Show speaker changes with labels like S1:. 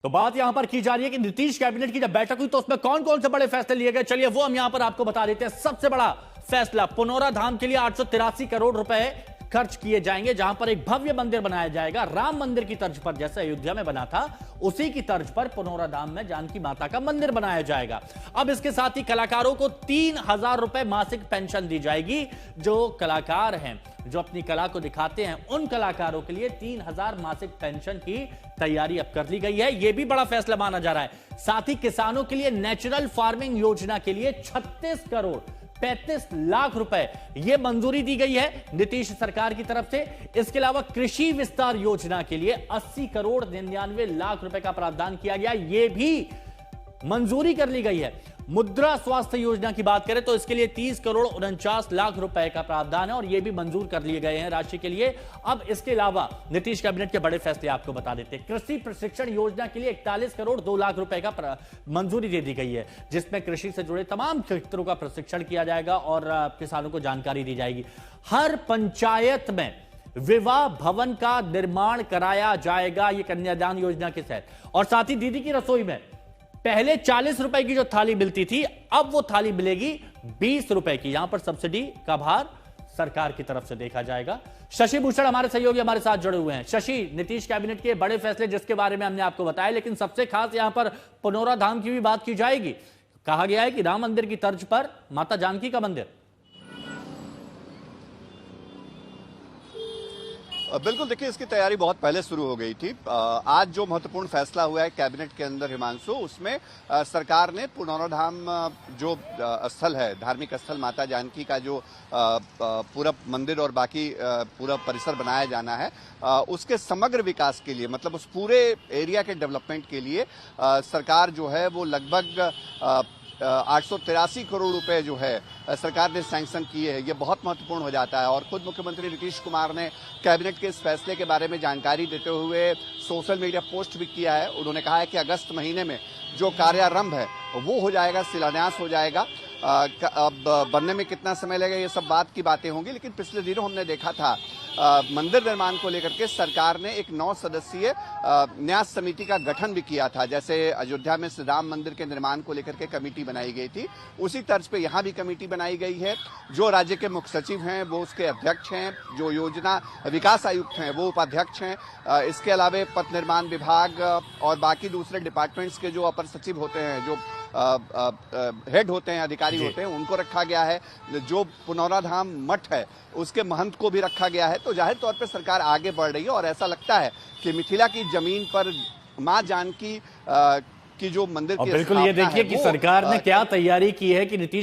S1: तो बात यहां पर की जा रही है कि नीतीश कैबिनेट की जब बैठक हुई तो उसमें कौन कौन से बड़े फैसले लिए गए, चलिए वो हम यहां पर आपको बता देते हैं। सबसे बड़ा फैसला, पुनौरा धाम के लिए 883 करोड़ रुपए खर्च किए जाएंगे, जहां पर एक भव्य मंदिर बनाया जाएगा राम मंदिर की तर्ज पर। जैसे अयोध्या में बना था उसी की तर्ज पर पुनौरा धाम में जानकी माता का मंदिर बनाया जाएगा। अब इसके साथ ही कलाकारों को 3000 रुपए मासिक पेंशन दी जाएगी। जो कलाकार हैं, जो अपनी कला को दिखाते हैं, उन कलाकारों के लिए 3000 मासिक पेंशन की तैयारी अब कर ली गई है। यह भी बड़ा फैसला माना जा रहा है। साथ ही किसानों के लिए नेचुरल फार्मिंग योजना के लिए 36 करोड़ 35 लाख रुपए यह मंजूरी दी गई है नीतीश सरकार की तरफ से। इसके अलावा कृषि विस्तार योजना के लिए 80 करोड़ 99 लाख रुपए का प्रावधान किया गया, यह भी मंजूरी कर ली गई है। मुद्रा स्वास्थ्य योजना की बात करें तो इसके लिए 30 करोड़ 49 लाख रुपए का प्रावधान है और यह भी मंजूर कर लिए गए हैं राशि के लिए। अब इसके अलावा नीतीश कैबिनेट के बड़े फैसले आपको बता देते हैं। कृषि प्रशिक्षण योजना के लिए 41 करोड़ 2 लाख रुपए का मंजूरी दे दी गई है, जिसमें कृषि से जुड़े तमाम क्षेत्रों का प्रशिक्षण किया जाएगा और किसानों को जानकारी दी जाएगी। हर पंचायत में विवाह भवन का निर्माण कराया जाएगा, यह कन्यादान योजना के तहत। और साथ ही दीदी की रसोई में पहले 40 रुपए की जो थाली मिलती थी, अब वो थाली मिलेगी 20 रुपए की। यहां पर सब्सिडी का भार सरकार की तरफ से देखा जाएगा। शशि भूषण हमारे सहयोगी हमारे साथ जुड़े हुए हैं। शशि, नीतीश कैबिनेट के बड़े फैसले जिसके बारे में हमने आपको बताया, लेकिन सबसे खास यहां पर पुनौरा धाम की भी बात की जाएगी। कहा गया है कि राम मंदिर की तर्ज पर माता जानकी का मंदिर।
S2: बिल्कुल, देखिए इसकी तैयारी बहुत पहले शुरू हो गई थी। आज जो महत्वपूर्ण फैसला हुआ है कैबिनेट के अंदर हिमांशु, उसमें सरकार ने पुनौरा धाम जो स्थल है, धार्मिक स्थल माता जानकी का जो पूरा मंदिर और बाकी पूरा परिसर बनाया जाना है, उसके समग्र विकास के लिए, मतलब उस पूरे एरिया के डेवलपमेंट के लिए सरकार जो है वो लगभग 883 करोड़ रुपए जो है सरकार ने सैंक्शन किए हैं। ये बहुत महत्वपूर्ण हो जाता है। और खुद मुख्यमंत्री नीतीश कुमार ने कैबिनेट के इस फैसले के बारे में जानकारी देते हुए सोशल मीडिया पोस्ट भी किया है। उन्होंने कहा है कि अगस्त महीने में जो कार्यारंभ है वो हो जाएगा, शिलान्यास हो जाएगा। अब बनने में कितना समय लगेगा ये सब बात की बातें होंगी, लेकिन पिछले दिनों हमने देखा था मंदिर निर्माण को लेकर के सरकार ने एक 9 सदस्यीय न्यास समिति का गठन भी किया था। जैसे अयोध्या में श्री राम मंदिर के निर्माण को लेकर के कमेटी बनाई गई थी, उसी तर्ज पे यहाँ भी कमेटी बनाई गई है। जो राज्य के मुख्य सचिव हैं वो उसके अध्यक्ष हैं, जो योजना विकास आयुक्त हैं वो उपाध्यक्ष हैं। इसके अलावा पथ निर्माण विभाग और बाकी दूसरे डिपार्टमेंट्स के जो अपर सचिव होते हैं, जो हेड होते हैं, अधिकारी होते हैं, उनको रखा गया है। जो पुनौरा धाम मठ है उसके महंत को भी रखा गया है। तो जाहिर तौर पे सरकार आगे बढ़ रही है और ऐसा लगता है कि मिथिला की जमीन पर मां जानकी की जो मंदिर की
S1: बिल्कुल ये देखिए कि सरकार ने क्या तैयारी की है कि नीतीश